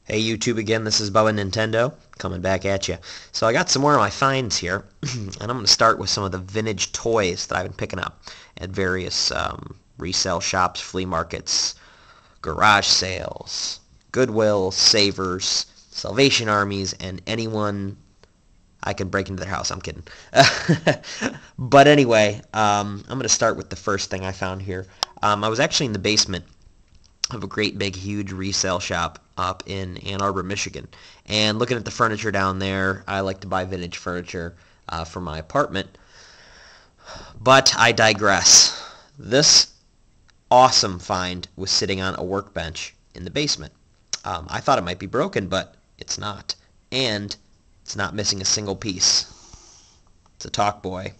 Hey YouTube again, this is Bubba Nintendo coming back at you. So I got some more of my finds here, and I'm going to start with some of the vintage toys that I've been picking up at various resale shops, flea markets, garage sales, Goodwill, Savers, Salvation Armies, and anyone I can break into their house. I'm kidding. But anyway, I'm going to start with the first thing I found here. I was actually in the basement of a great big huge resale shop up in Ann Arbor, Michigan, and looking at the furniture down there. I like to buy vintage furniture for my apartment, but I digress. This awesome find was sitting on a workbench in the basement. I thought it might be broken, but it's not, and it's not missing a single piece. It's a Talk Boy.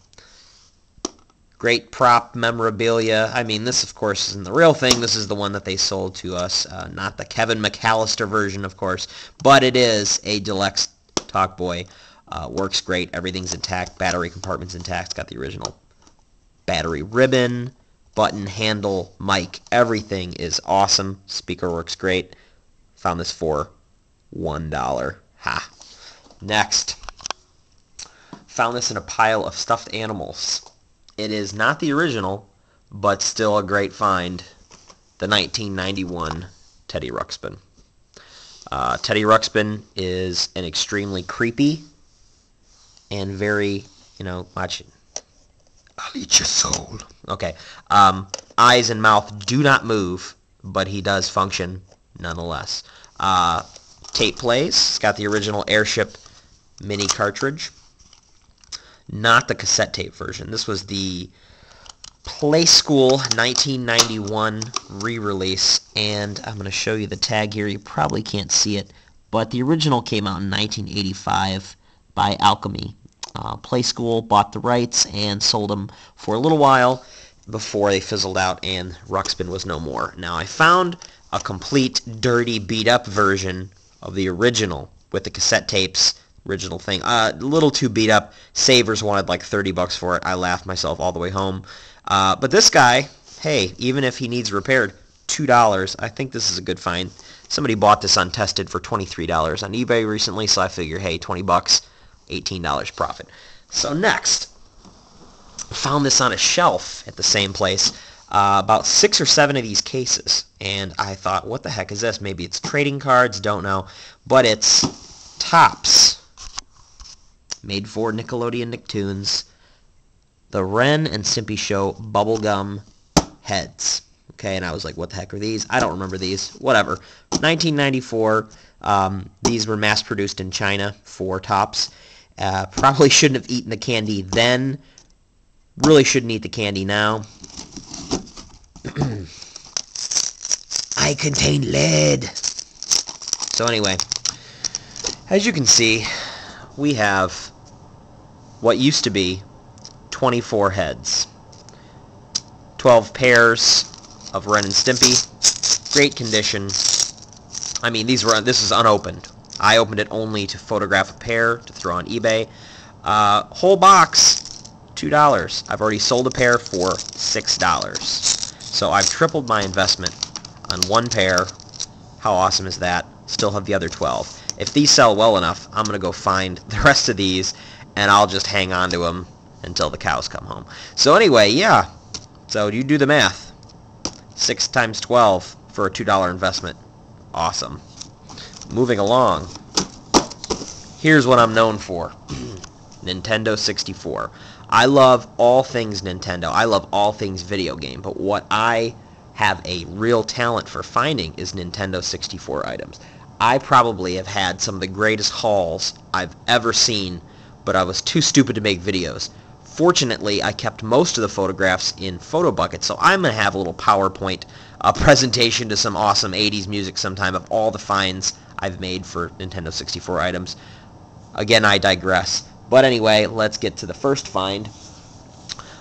Great prop memorabilia. I mean, this, of course, isn't the real thing. This is the one that they sold to us. Not the Kevin McAllister version, of course, but it is a deluxe Talk Boy. Works great. Everything's intact. Battery compartment's intact. It's got the original battery ribbon, button, handle, mic. Everything is awesome. Speaker works great. Found this for $1. Ha. Next. Found this in a pile of stuffed animals. It is not the original, but still a great find. The 1991 Teddy Ruxpin. Teddy Ruxpin is an extremely creepy and very, watch it. I'll eat your soul. Okay. Eyes and mouth do not move, but he does function nonetheless. Tape plays. It's got the original Airship mini cartridge. Not the cassette tape version. This was the Play School 1991 re-release, and I'm going to show you the tag here. You probably can't see it, but the original came out in 1985 by Alchemy. Play School bought the rights and sold them for a little while before they fizzled out and Ruxpin was no more. Now I found a complete dirty beat-up version of the original with the cassette tapes. Original thing. A little too beat up. Savers wanted like $30 for it. I laughed myself all the way home. But this guy, hey, even if he needs repaired, $2. I think this is a good find. Somebody bought this untested for $23 on eBay recently, so I figure, hey, $20, $18 profit. So next, found this on a shelf at the same place. About 6 or 7 of these cases, and I thought, what the heck is this? Maybe it's trading cards, don't know, but it's Tops. Made for Nickelodeon Nicktoons. The Ren and Stimpy Show bubblegum heads. Okay, and I was like, what the heck are these? I don't remember these. Whatever. 1994. These were mass-produced in China for Tops. Probably shouldn't have eaten the candy then. Really shouldn't eat the candy now. I contain lead. So anyway, as you can see, we have what used to be 24 heads. 12 pairs of Ren and Stimpy. Great condition. I mean, this is unopened. I opened it only to photograph a pair to throw on eBay. Whole box, $2. I've already sold a pair for $6. So I've tripled my investment on one pair. How awesome is that? Still have the other 12. If these sell well enough, I'm going to go find the rest of these, and I'll just hang on to them until the cows come home. So anyway, yeah. So you do the math. 6 times 12 for a $2 investment. Awesome. Moving along. Here's what I'm known for. Nintendo 64. I love all things Nintendo. I love all things video game. But what I have a real talent for finding is Nintendo 64 items. I probably have had some of the greatest hauls I've ever seen, but I was too stupid to make videos. Fortunately, I kept most of the photographs in photo buckets, so I'm going to have a little PowerPoint presentation to some awesome 80s music sometime of all the finds I've made for Nintendo 64 items. Again, I digress. But anyway, let's get to the first find.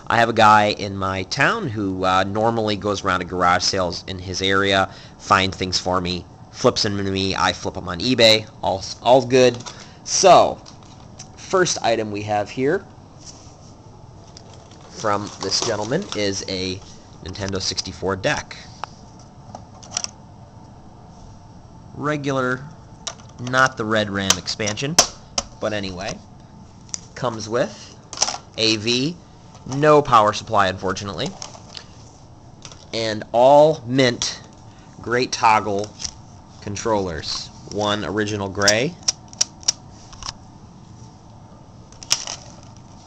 I have a guy in my town who normally goes around to garage sales in his area, finds things for me, flips them to me, I flip them on eBay, all's good. So, first item we have here from this gentleman is a Nintendo 64 deck. Regular Not the Red Ram expansion, but anyway. Comes with AV, no power supply unfortunately, and all mint great toggle controllers. One original gray,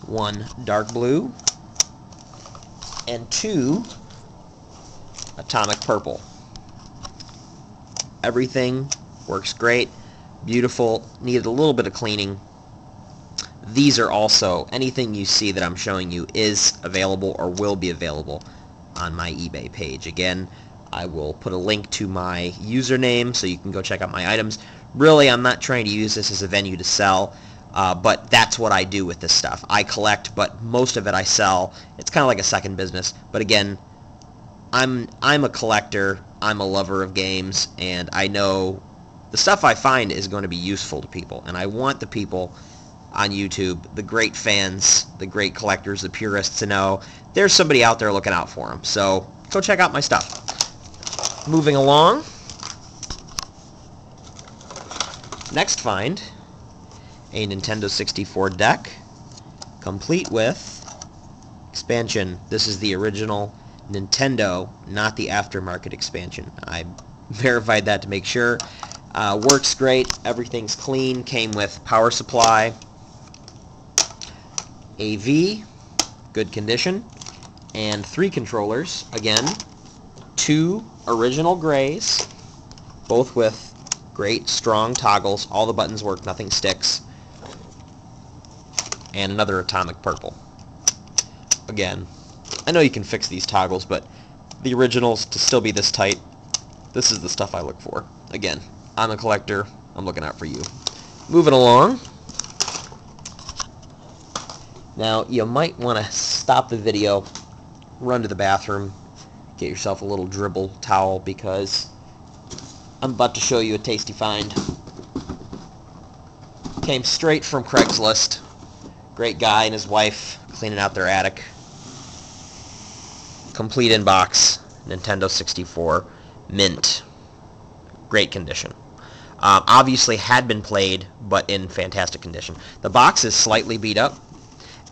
one dark blue, and two atomic purple. Everything works great, beautiful, needed a little bit of cleaning. These are also, anything you see that I'm showing you is available or will be available on my eBay page. Again, I will put a link to my username so you can go check out my items. Really, I'm not trying to use this as a venue to sell, but that's what I do with this stuff. I collect, but most of it I sell. It's kind of like a second business. But again, I'm a collector, I'm a lover of games, and I know the stuff I find is going to be useful to people, and I want the people on YouTube, the great fans, the great collectors, the purists, to know there's somebody out there looking out for them. So go check out my stuff. Moving along. Next find, a Nintendo 64 deck, complete with expansion. This is the original Nintendo, not the aftermarket expansion. I verified that to make sure. Works great. Everything's clean. Came with power supply, AV, good condition, and 3 controllers. Again, 2 original grays, both with great strong toggles. All the buttons work, nothing sticks. And another atomic purple. Again, I know you can fix these toggles, but the originals, to still be this tight, this is the stuff I look for. Again, I'm a collector. I'm looking out for you. Moving along. Now, you might want to stop the video, run to the bathroom, get yourself a little dribble towel, because I'm about to show you a tasty find. Came straight from Craigslist. Great guy and his wife cleaning out their attic. Complete inbox, Nintendo 64, mint. Great condition. Obviously had been played, but in fantastic condition. The box is slightly beat up,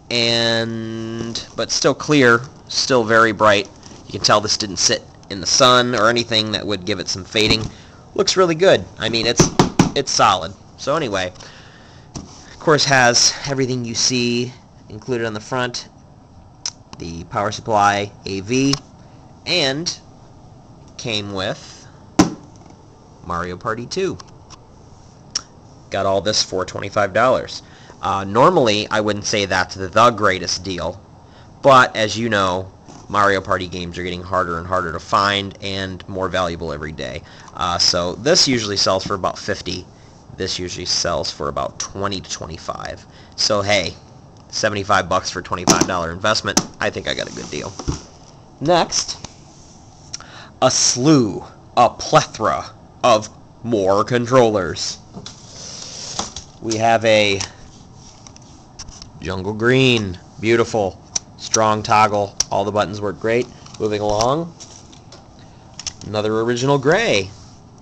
but still clear, still very bright. You can tell this didn't sit in the sun or anything that would give it some fading. Looks really good. I mean, it's solid. So anyway, of course has everything you see included on the front. The power supply, AV, and came with Mario Party 2. Got all this for $25. Normally, I wouldn't say that's the greatest deal, but as you know, Mario Party games are getting harder and harder to find and more valuable every day. So this usually sells for about $50. This usually sells for about $20 to $25. So hey, $75 for $25 investment. I think I got a good deal. Next, a plethora of more controllers. We have a Jungle Green, beautiful, strong toggle. All the buttons work great. Moving along, another original gray.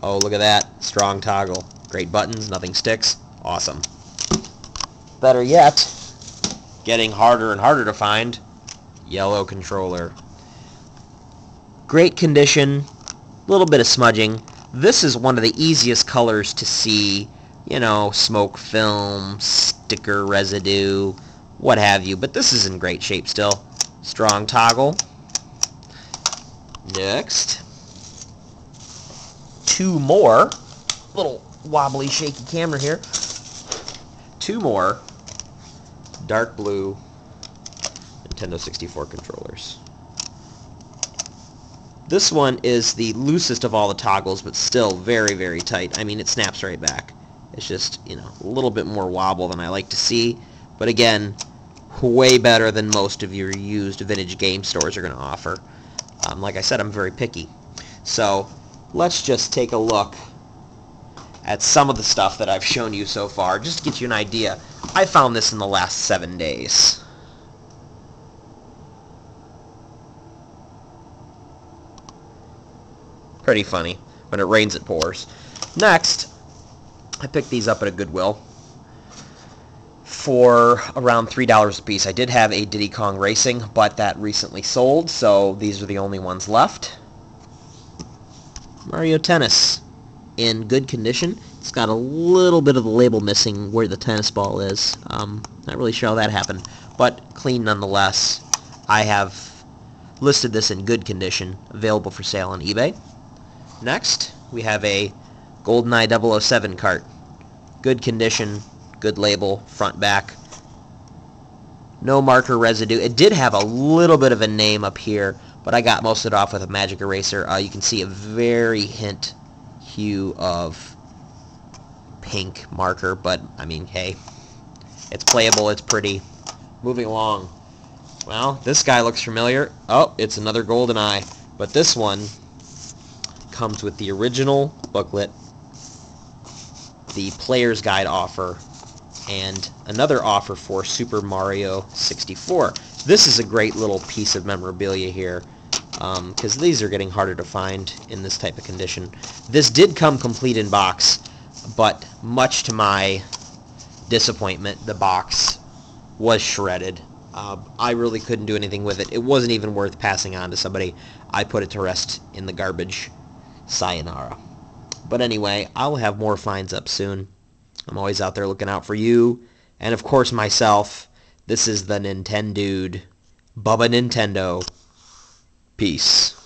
Oh, look at that, strong toggle. Great buttons, nothing sticks. Awesome. Better yet, getting harder and harder to find, yellow controller. Great condition, a little bit of smudging. This is one of the easiest colors to see, you know, smoke film, sticker residue, what have you, but this is in great shape still. Strong toggle. Next, 2 more, little wobbly shaky camera here, 2 more dark blue Nintendo 64 controllers. This one is the loosest of all the toggles, but still very, very tight. I mean, it snaps right back. It's just, you know, a little bit more wobble than I like to see. But again, way better than most of your used vintage game stores are going to offer. Like I said, I'm very picky. So let's just take a look at some of the stuff that I've shown you so far, just to get you an idea. I found this in the last 7 days. Pretty funny. When it rains, it pours. Next, I picked these up at a Goodwill for around $3 a piece. I did have a Diddy Kong Racing, but that recently sold, so these are the only ones left. Mario Tennis, in good condition. It's got a little bit of the label missing where the tennis ball is. Not really sure how that happened, but clean nonetheless. I have listed this in good condition, available for sale on eBay. Next, we have a GoldenEye 007 cart. Good condition, good label, front, back. No marker residue. It did have a little bit of a name up here, but I got most of it off with a magic eraser. You can see a very hint hue of pink marker, but I mean, hey, it's playable, it's pretty. Moving along. Well, this guy looks familiar. Oh, it's another GoldenEye, but this one comes with the original booklet, the player's guide offer, and another offer for Super Mario 64. This is a great little piece of memorabilia here, because these are getting harder to find in this type of condition. This did come complete in box, but much to my disappointment, the box was shredded. I really couldn't do anything with it. It wasn't even worth passing on to somebody. I put it to rest in the garbage. Sayonara. But anyway, I'll have more finds up soon. I'm always out there looking out for you, and of course myself. This is the Nintendude, Bubba Nintendo. Peace.